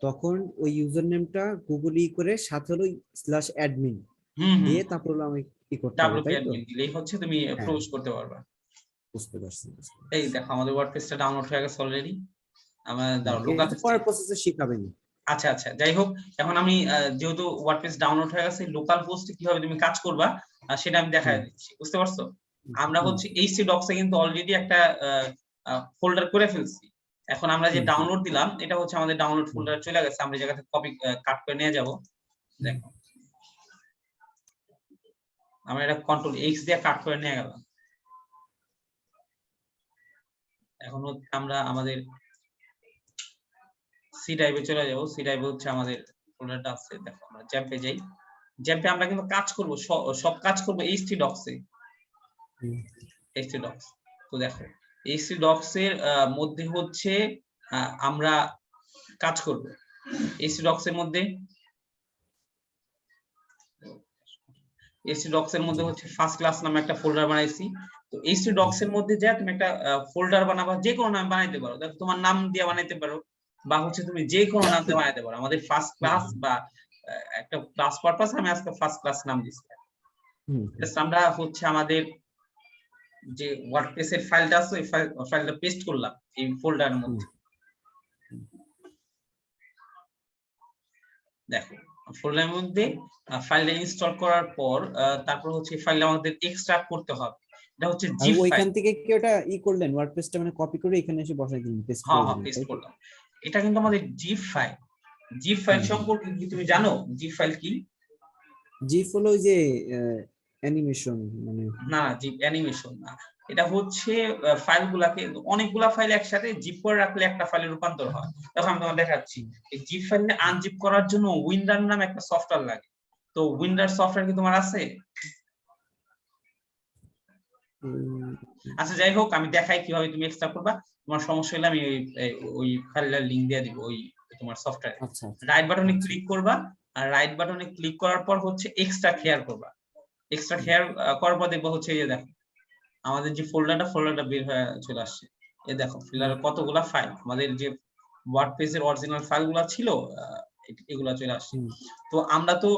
তখন ওই ইউজার নেমটা গুগল করে সাথে হলো /admin দিয়ে তারপর হলো আমি কি করতে হবে, wp admin দিলেই হচ্ছে তুমি প্রবেশ করতে পারবা। বুঝতে পারছি। এই দেখো আমাদের ওয়ার্ডপ্রেসটা ডাউনলোড হয়ে গেছে অলরেডি। আমরা লোকাল পরের প্রসেসে শিখাবেন। আচ্ছা আচ্ছা, যাই হোক, এখন আমি যেহেতু ওয়ার্ডপ্রেস ডাউনলোড হয়ে গেছে, লোকাল হোস্টে কিভাবে তুমি কাজ করবা সেটা আমি দেখাই দিচ্ছি, বুঝতে পারছো? আমরা হচ্ছে এইচসি ডক্সে কিন্তু অলরেডি একটা ফোল্ডার করে ফেলছি। এখন আমরা যে ডাউনলোড দিলাম এটা হচ্ছে আমাদের ডাউনলোড ফোল্ডারে চলে গেছে, আমরা জায়গা থেকে কপি কাট করে নিয়ে যাব। দেখো আমরা এটা কন্ট্রোল এক্স দিয়ে কাট করে নিয়ে গেলাম। এখন হচ্ছে আমরা আমাদের সি ড্রাইভে চলে যাব, সি ড্রাইভে হচ্ছে আমাদের ফোল্ডারটা আছে। দেখো আমরা জ্যাম্পে যাই, জ্যাম্পে আমরা কিন্তু কাজ করব, সব কাজ করব এইচটি ডক্সে, এইচটি ডক্স। তো দেখো এইচটি ডক্স এর মধ্যে হচ্ছে আমরা কাজ করব এইচটি ডক্স এর মধ্যে, এইচটি ডক্স এর মধ্যে হচ্ছে ফার্স্ট ক্লাস নামে একটা ফোল্ডার বানাইছি। তো এইচটি ডক্স এর মধ্যে যা তুমি একটা ফোল্ডার বানাবা, যে কোনো নাম বানাইতে পারো, দেখো তোমার নাম দিয়ে বানাইতে পারো বা হচ্ছে তুমি যে কোনো নাম দিয়ে বানাইতে পারো। আমাদের ফার্স্ট ক্লাস বা একটা ক্লাস পারপাস আমি আজকে ফার্স্ট ক্লাস নাম দিছি। আমরা হচ্ছে আমাদের যে ওয়ার্ডপ্রেস এর ফাইলটা আছে ওই ফাইলটা পেস্ট করলাম এই ফোল্ডারের মধ্যে। দেখো ফোল্ডারের মধ্যে ফাইলটা ইনস্টল করার পর তারপর হচ্ছে ফাইলটা আমাদের এক্সট্রাক্ট করতে হবে। এটা হচ্ছে জিপ ফাইল। ওইখান থেকে কি ওটা করলেন ওয়ার্ডপ্রেসটা মানে কপি করে এখানে এসে বসাই দিলেন, পেস্ট করে দিলেন? পেস্ট করলাম। এটা কিন্তু আমাদের জিপ ফাইল। জিপ ফাইল সম্পর্কে কি তুমি জানো? জিপ ফাইল কি? জিপ হলো যে অ্যানিমেশন মানে না জিপ অ্যানিমেশন না, এটা হচ্ছে ফাইলগুলাকে অনেকগুলা ফাইল একসাথে জিপ করে রাখলে একটা ফাইলে রূপান্তর হয়। তখন আমি তোমাকে দেখাচ্ছি এই জিপ ফাইলে আনজিপ করার জন্য উইন্ডার নামে একটা সফটওয়্যার লাগে। তো উইন্ডার সফটওয়্যার কি তোমার আছে? আচ্ছা যাই হোক, আমি দেখাই কিভাবে তুমি এক্সট্রা করবা। তোমার সমস্যা হলে আমি ওই ফাইলের লিংক দিয়ে দিব ওই তোমার সফটওয়্যারে। আচ্ছা রাইট বাটনে ক্লিক করবা, আর রাইট বাটনে ক্লিক করার পর হচ্ছে এক্সট্রা শেয়ার করবা। এক্সট্রা শেয়ার করার পর দেখবা হচ্ছে এই যে দেখো আমাদের যে ফোল্ডারটা বের হয়ে চলে আসছে। এই দেখো ফোল্ডারে কতগুলা ফাইল, আমাদের যে ওয়ার্ডপ্রেসের অরিজিনাল ফাইলগুলো ছিল এগুলা চলে আসছে। তো আমরা তো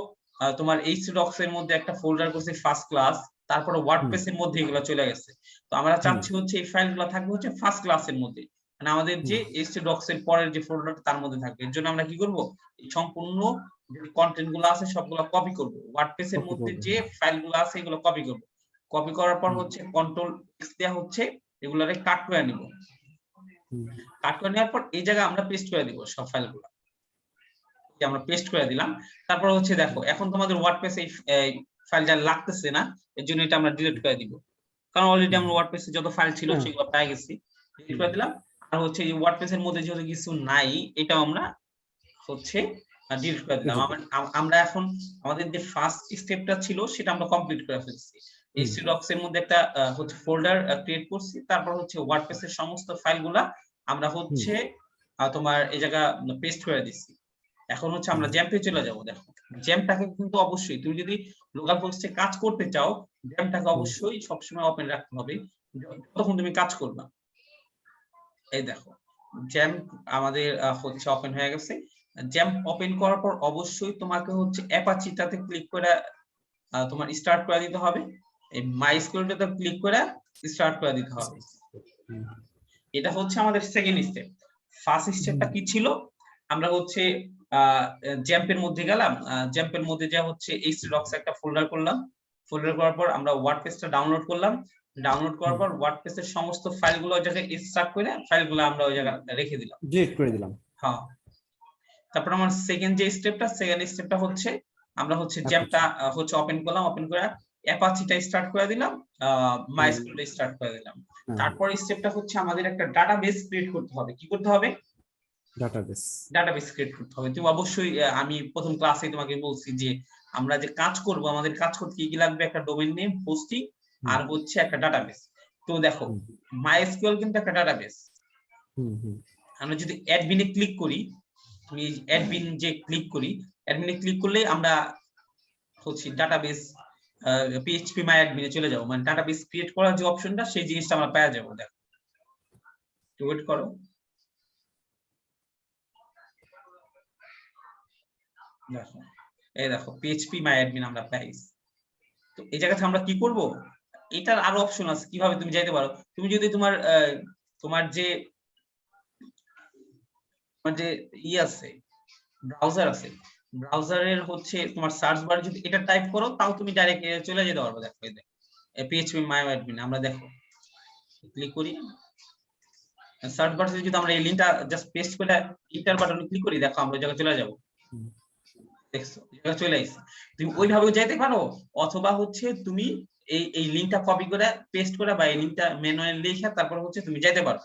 তোমার এইচডক্স এর মধ্যে একটা ফোল্ডার করছি ফার্স্ট ক্লাস, তারপরে ওয়ার্ডপ্রেস এর মধ্যে এগুলো চলে গেছে। তো আমরা চাচ্ছি হচ্ছে এই ফাইলগুলো থাকবে হচ্ছে ফার্স্ট ক্লাসের মধ্যে, মানে আমাদের যে এইচডক্স এর পরের যে ফোল্ডারটা তার মধ্যে থাকবে। এর জন্য আমরা কি করব, এই সম্পূর্ণ যে কন্টেন্ট গুলো আছে সবগুলো কপি করব, ওয়ার্ডপ্রেস এর মধ্যে যে ফাইলগুলো আছে এগুলো কপি করব। কপি করার পর হচ্ছে কন্ট্রোল এক্স দেয়া হচ্ছে এগুলারে কাট করে নিব। কাট করে নেওয়ার পর এই জায়গায় আমরা পেস্ট করে দিব সব ফাইলগুলো, আমরা পেস্ট করে দিলাম। তারপর হচ্ছে দেখো এখন তোমাদের ওয়ার্ডপ্রেসে এই ফাইলটা লাগতেছে না, এর জন্য এটা আমরা ডিলিট করে দিব, কারণ অলরেডি আমরা ওয়ার্ডপ্রেসে যত ফাইল ছিল সেগুলো পেয়ে গেছি, ডিলিট করে দিলাম। আর হচ্ছে এই ওয়ার্ডপ্রেসের মধ্যে যেহেতু কিছু নাই এটাও আমরা হচ্ছে ডিলিট করে দিলাম। আমরা এখন আমাদের যে ফার্স্ট স্টেপটা ছিল সেটা আমরা কমপ্লিট করে ফেলছি। এইচডক্স এর মধ্যে একটা হচ্ছে ফোল্ডার ক্রিয়েট করছি, তারপর হচ্ছে ওয়ার্ডপ্রেসের সমস্ত ফাইলগুলা আমরা হচ্ছে তোমার এই জায়গা পেস্ট করে দিচ্ছি। এখন হচ্ছে আমরা জ্যাম্পে চলে যাব। দেখো জ্যাম্পটাকে কিন্তু অবশ্যই তুমি যদি লোকাল হোস্টে কাজ করতে চাও জ্যাম্পটাকে অবশ্যই সবসময় ওপেন রাখতে হবে যতক্ষণ তুমি কাজ করবা। এই দেখো জ্যাম্প আমাদের হচ্ছে ওপেন হয়ে গেছে। জ্যাম্প ওপেন করার পর অবশ্যই তোমাকে হচ্ছে অ্যাপাচিটাতে ক্লিক করে তোমার স্টার্ট করে দিতে হবে। এই মাইস্কুলটাতে ক্লিক করে স্টার্ট করে দিতে হবে। এটা হচ্ছে আমাদের সেকেন্ড স্টেপ। ফার্স্ট স্টেপটা কি ছিল, আমরা হচ্ছে জ্যাম্পের মধ্যে গেলাম, জ্যাম্পের মধ্যে যা হচ্ছে এইচডক্স একটা ফোল্ডার করলাম, ফোল্ডার করার পর আমরা ওয়ার্ডপ্রেসটা ডাউনলোড করলাম, ডাউনলোড করার পর ওয়ার্ডপ্রেসের সমস্ত ফাইলগুলো ওই জায়গায় এক্সট্রাক্ট করে ফাইলগুলো আমরা ওই জায়গায় রেখে দিলাম, ডিলিট করে দিলাম। হ্যাঁ। তারপর আমার সেকেন্ড স্টেপটা হচ্ছে আমরা হচ্ছে জ্যাম্পটা হচ্ছে ওপেন করলাম, ওপেন করে অ্যাপাচিটা স্টার্ট করে দিলাম, মাইস্কুলটা স্টার্ট করে দিলাম। তারপর স্টেপটা হচ্ছে আমাদের একটা ডাটাবেস ক্রিয়েট করতে হবে। কি করতে হবে? ডাটাবেস ক্রিয়েট করতে হবে। তুমি অবশ্যই আমি প্রথম ক্লাসে তোমাকে বলছি যে আমরা যে কাজ করব আমাদের কাজ করতে কি কি লাগবে, একটা ডোমেইন নেম, হোস্টিং, আর হচ্ছে একটা ডাটাবেস। তো দেখো মাইএসকিউএল কিন্তু একটা ডাটাবেস। আমরা যদি অ্যাডমিনে ক্লিক করি, আমি অ্যাডমিন যে ক্লিক করি, অ্যাডমিনে ক্লিক করলে আমরা হচ্ছে ডাটাবেস PHP মাই অ্যাডমিনে চলে যাব, মানে ডাটাবেস ক্রিয়েট করার যে অপশনটা সেই জিনিসটা আমরা পেয়ে যাব। দেখো একটু ওয়েট করো। দেখো এই দেখো PHP মাই অ্যাডমিন আমরা পাইছি। তো এই জায়গাতে আমরা কি করব, এটার আরো অপশন আছে কিভাবে তুমি যাইতে পারো। তুমি যদি তোমার যে আছে ব্রাউজার আছে, ব্রাউজারের হচ্ছে তোমার সার্চ বারে যদি এটা টাইপ করো তাও তুমি ডাইরেক্ট চলে যেতে পারবে। দেখো এই PHP মাই অ্যাডমিন আমরা দেখো ক্লিক করি, সার্চ বারে যদি আমরা এই লিংকটা জাস্ট পেস্ট করে এন্টার বাটনে ক্লিক করি, দেখো আমরা জায়গা চলে যাব। দেখছো জায়গা চলে আসছে। তুমি ওইভাবেও যাইতে পারো, অথবা হচ্ছে তুমি এই লিংকটা কপি করে পেস্ট করে বা এই লিংকটা ম্যানুয়ালি লিখে তারপর হচ্ছে তুমি যাইতে পারো।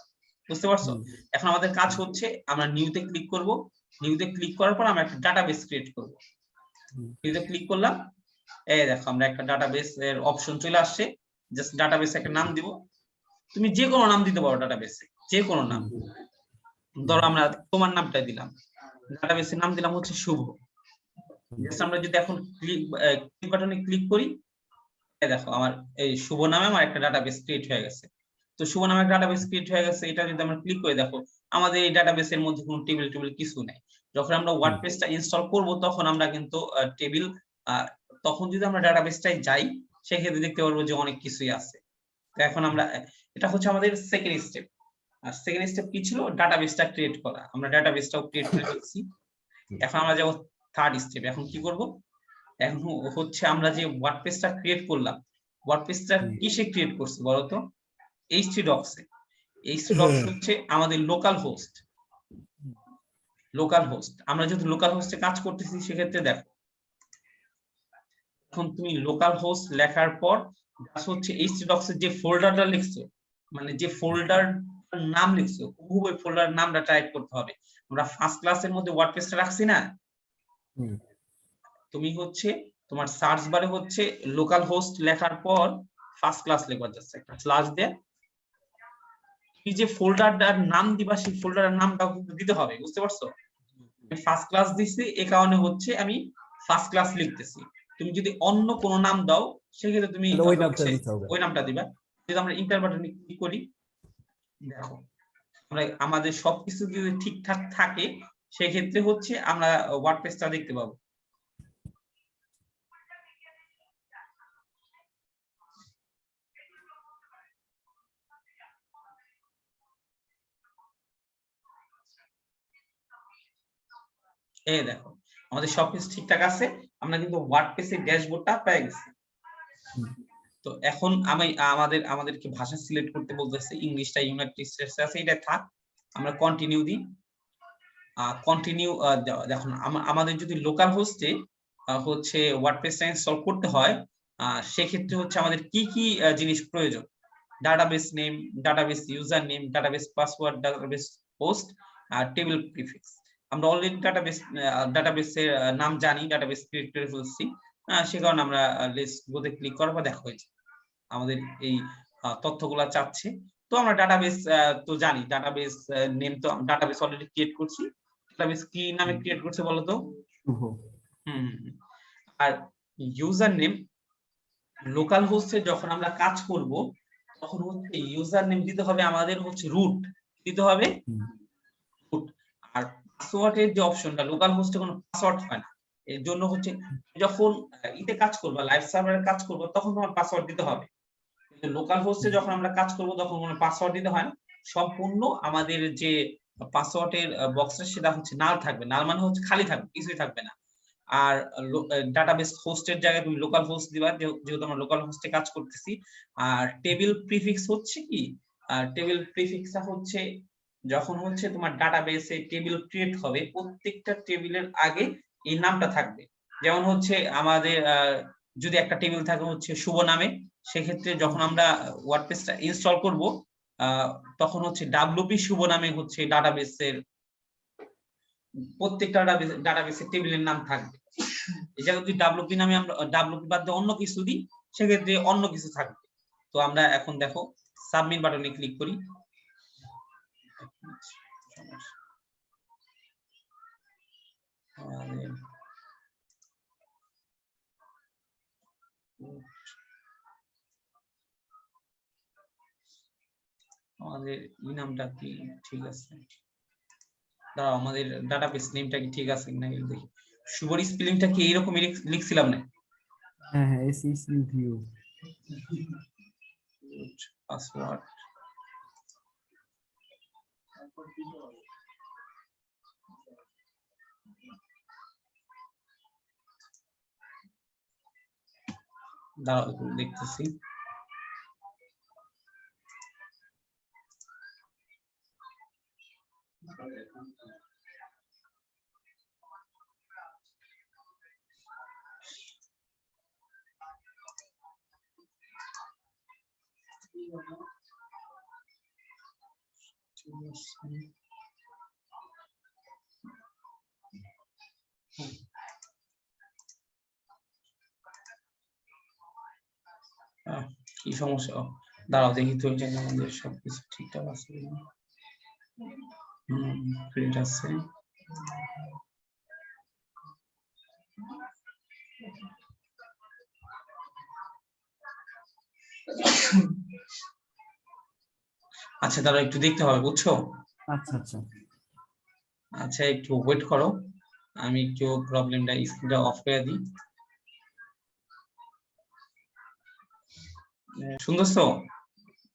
বুঝতে পারছো? এখন আমাদের কাজ হচ্ছে আমরা নিউতে ক্লিক করব, নিউতে ক্লিক করার পর আমরা একটা ডাটাবেস ক্রিয়েট করব। নিউতে ক্লিক করলাম, এই দেখো আমরা একটা ডাটাবেস এর অপশন চলে আসছে। জাস্ট ডাটাবেস একটা নাম দিব, তুমি যে কোনো নাম দিতে পারো ডাটাবেসে, যে কোনো নাম। ধরো আমরা তোমার নামটা দিলাম, ডাটাবেসের নাম দিলাম হচ্ছে শুভ। জাস্ট আমরা যদি এখন ক্লিক বাটনে ক্লিক করি, এই দেখো আমার এই শুভ নামে আমার একটা ডাটাবেস ক্রিয়েট হয়ে গেছে। তো শুভ নামে একটা ডাটাবেস ক্রিয়েট হয়ে গেছে, এটা যদি আমরা ক্লিক করি দেখো আমাদের এই ডাটাবেসের মধ্যে কোনো টেবিল কিছু নাই। যখন আমরা ওয়ার্ডপ্রেসটা ইনস্টল করব তখন আমরা কিন্তু টেবিল, তখন যদি আমরা ডাটাবেসটাই যাই সেক্ষেত্রে দেখতে পারবো যে অনেক কিছুই আছে। তো এখন আমরা এটা হচ্ছে আমাদের সেকেন্ড স্টেপ। আর সেকেন্ড স্টেপ কি ছিল, ডাটাবেসটা ক্রিয়েট করা। আমরা ডাটাবেসটাও ক্রিয়েট করে ফেলছি। এখন আমরা যাব থার্ড স্টেপ। এখন কি করব, এখন হচ্ছে আমরা যে ওয়ার্ডপ্রেসটা ক্রিয়েট করলাম, ওয়ার্ডপ্রেসটা কিসে ক্রিয়েট করছি বলতো? এইচডক্স এ। এইচডক্স হচ্ছে আমাদের লোকাল হোস্ট। আমরা যেহেতু লোকাল হোস্টে কাজ করতেছি সেক্ষেত্রে দেখো এখন তুমি লোকাল হোস্ট লেখার পর হচ্ছে htdocs এর যে ফোল্ডারটা লিখছো, মানে যে ফোল্ডার নাম লিখছো ওই ফোল্ডার নামটা টাইপ করতে হবে। আমরা ফার্স্ট ক্লাসের মধ্যে ওয়ার্ডপ্রেসটা রাখছি না, তুমি হচ্ছে তোমার সার্চ বারে হচ্ছে লোকাল হোস্ট লেখার পর ফার্স্ট ক্লাস লিখবা, জাস্ট একটা স্ল্যাশ দিয়ে তুমি যে ফোল্ডারটার নাম দিবা সেই ফোল্ডারের নামটা দিতে হবে, বুঝতে পারছো? আমি ফার্স্ট ক্লাস দিছি এই কারণে হচ্ছে আমি ফার্স্ট ক্লাস লিখতেছি। তুমি যদি অন্য কোনো নাম দাও সেক্ষেত্রে তুমি ওই নামটা দিতে হবে। ওই নামটা দিবা। যদি আমরা ইন্টার বাটনে ক্লিক করি, দেখো আমরা আমাদের সবকিছু যদি ঠিকঠাক থাকে সেক্ষেত্রে হচ্ছে আমরা ওয়ার্ডপ্রেসটা দেখতে পাবো। এই দেখো আমাদের সবকিছু ঠিকঠাক আছে, আমরা কিন্তু ওয়ার্ডপ্রেসের ড্যাশবোর্ডটা পেয়ে গেছি। তো এখন আমি আমাদেরকে ভাষা সিলেক্ট করতে বলতেছে, ইংলিশটা ইউনাইটেড স্টেটস আছে, এটা থাক, আমরা কন্টিনিউ দিই। কন্টিনিউ দেখুন আমাদের যদি লোকাল হোস্টে হচ্ছে ওয়ার্ডপ্রেসটা ইনস্টল করতে হয় সেক্ষেত্রে হচ্ছে আমাদের কি কি জিনিস প্রয়োজন, database name, database user name, database password, database host আর টেবিল প্রিফিক্স। আমরা অলরেডি ডাটাবেসের নাম জানি, ডাটাবেস ক্রিয়েট করে ফেলছি, সে কারণে আমরা লিস্ট গুলোতে ক্লিক করার পর দেখা হয়েছে আমাদের এই তথ্যগুলা চাচ্ছে। তো আমরা ডাটাবেস তো জানি, ডাটাবেস নেম তো ডাটাবেস অলরেডি ক্রিয়েট করছি। ডাটাবেস কি নামে ক্রিয়েট করছে বলো তো? আর ইউজার নেম, লোকাল হোস্টে যখন আমরা কাজ করব তখন হচ্ছে ইউজার নেম দিতে হবে আমাদের হচ্ছে রুট দিতে হবে রুট। আর পাসওয়ার্ডের যে অপশনটা, লোকাল হোস্টে কোনো পাসওয়ার্ড হয় না, এর জন্য হচ্ছে যখন ইতে কাজ করবা, লাইভ সার্ভারে কাজ করব তখন তোমার পাসওয়ার্ড দিতে হবে। কিন্তু লোকাল হোস্টে যখন আমরা কাজ করব তখন কোনো পাসওয়ার্ড দিতে হয় না, সম্পূর্ণ আমাদের যে পাসওয়ার্ডের বক্সটা সেটা হচ্ছে নাল থাকবে, নাল মানে হচ্ছে খালি থাকবে, কিছুই থাকবে না। আর ডাটাবেস হোস্টের জায়গায় তুমি লোকাল হোস্ট দিবা, যেহেতু আমরা লোকাল হোস্টে কাজ করতেছি। আর টেবিল প্রিফিক্স হচ্ছে কি, টেবিল প্রিফিক্সটা হচ্ছে যখন হচ্ছে তোমার ডাটাবেসে টেবিল ক্রিয়েট হবে প্রত্যেকটা টেবিলের আগে এই নামটা থাকবে। যেমন হচ্ছে আমাদের যদি একটা টেবিল থাকে হচ্ছে শুভ নামে, সেক্ষেত্রে যখন আমরা ওয়ার্ডপ্রেসটা ইনস্টল করব তখন হচ্ছে ডাব্লিউপি শুভ নামে হচ্ছে ডাটাবেসের প্রত্যেকটা ডাটাবেসের টেবিলের নাম থাকবে। এই জায়গায় যদি ডাব্লিউপি নামে আমরা ডাব্লিউপি বাদ দিয়ে অন্য কিছু দিই সেক্ষেত্রে অন্য কিছু থাকবে। তো আমরা এখন দেখো সাবমিট বাটনে ক্লিক করি। আমাদের এই নামটা কি ঠিক আছে? দাঁড়াও, আমাদের ডাটাবেস নেমটা কি ঠিক আছে কিনা দেখি। শুভর স্পেলিংটা কি এইরকমই লিখছিলাম না? হ্যাঁ হ্যাঁ, SECView পাসওয়ার্ড দাঁড়াও দেখতেছি। কি সমস্যা? দাঁড়াও দেখি তো, এই জায়গায় আমাদের সবকিছু ঠিকঠাক আছে কিনা। ক্রিয়েট আছে। আচ্ছা দাঁড়াও একটু দেখতে হবে, বুঝছো? আচ্ছা আচ্ছা আচ্ছা একটু ওয়েট করো, আমি একটু প্রবলেমটা স্ক্রিনটা অফ করে দিই। শুনতেছো?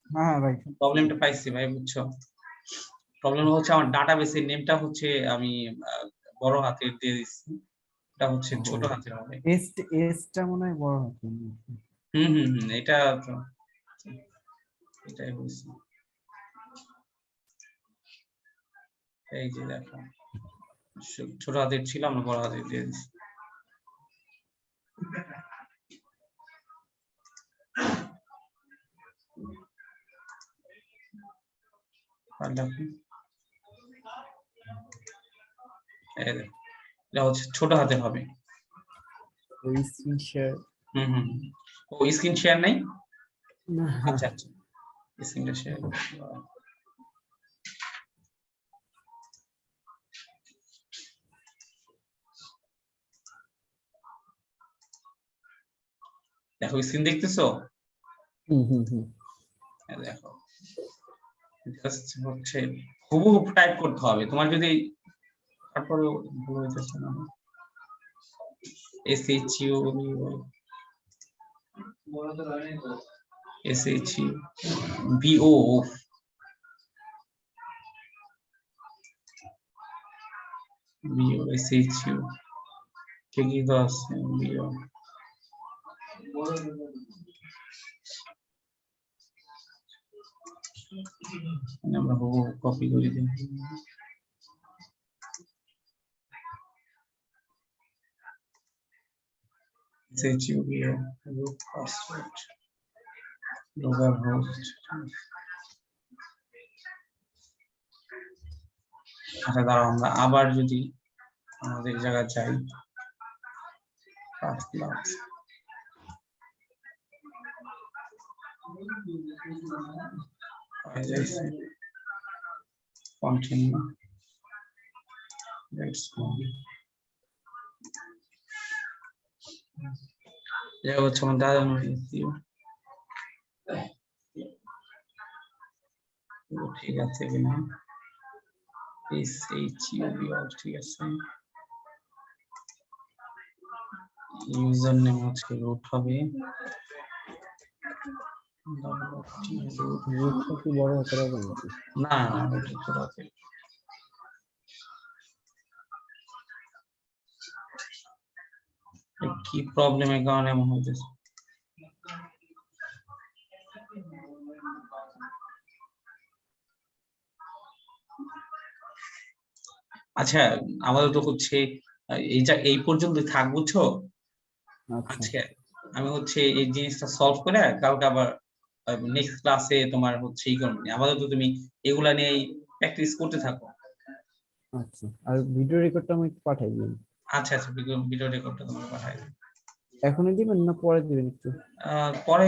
হ্যাঁ ভাই, প্রবলেমটা পাইছি ভাই, বুঝছো? প্রবলেম হচ্ছে আমার ডাটাবেসের নেমটা হচ্ছে আমি বড় হাতের দিয়ে দিচ্ছি, এটা হচ্ছে ছোট হাতের হবে। এসটা মনে হয় বড় হাতের। এটা তো এটাই হয়েছে। এই যে দেখো ছোট হাতের ছিল, আমরা বড় হাতের দিয়ে দিচ্ছি। এটা হচ্ছে ছোট হাতের হবে। ওই স্ক্রিন শেয়ার ও স্ক্রিন শেয়ার নাই? না। আচ্ছা আচ্ছা, স্ক্রিনটা শেয়ার। দেখো স্ক্রিন দেখতেছো? দেখো জাস্ট হচ্ছে হুবহু টাইপ করতে হবে, তোমার যদি তারপরে ভুল হইতেছে না। SHU BO SHU ঠিকই তো আছে BO। আমরা হুবহু কপি করে দিই। SHU BO root password local host। আচ্ছা দাঁড়াও, আমরা আবার যদি আমাদের জায়গায় যাই, first class continue, let's go। এটা হচ্ছে আমাদের ঠিক আছে কিনা, SHU ঠিক আছে। ইউজার নেম হচ্ছে রুট হবে, রুটটা কি বড় হতে হবে নাকি? না রুট ছোট হবে। কি প্রবলেমের কারণে এমন হইতেছে? আচ্ছা আমাদের তো হচ্ছে এই পর্যন্ত থাক, বুঝছো? আজকে আমি হচ্ছে এই জিনিসটা সলভ করে কালকে আবার নেক্সট ক্লাসে তোমার হচ্ছে এই করবে, আমাদের তো তুমি এগুলা নিয়ে প্র্যাকটিস করতে থাকো। আচ্ছা, আর ভিডিও রেকর্ডটা আমাকে পাঠাই দিন। আচ্ছা আচ্ছা, ভিডিও রেকর্ডটা তোমাকে পাঠাই দেব। এখনই দিবেন না পরে দিবেন একটু? পরে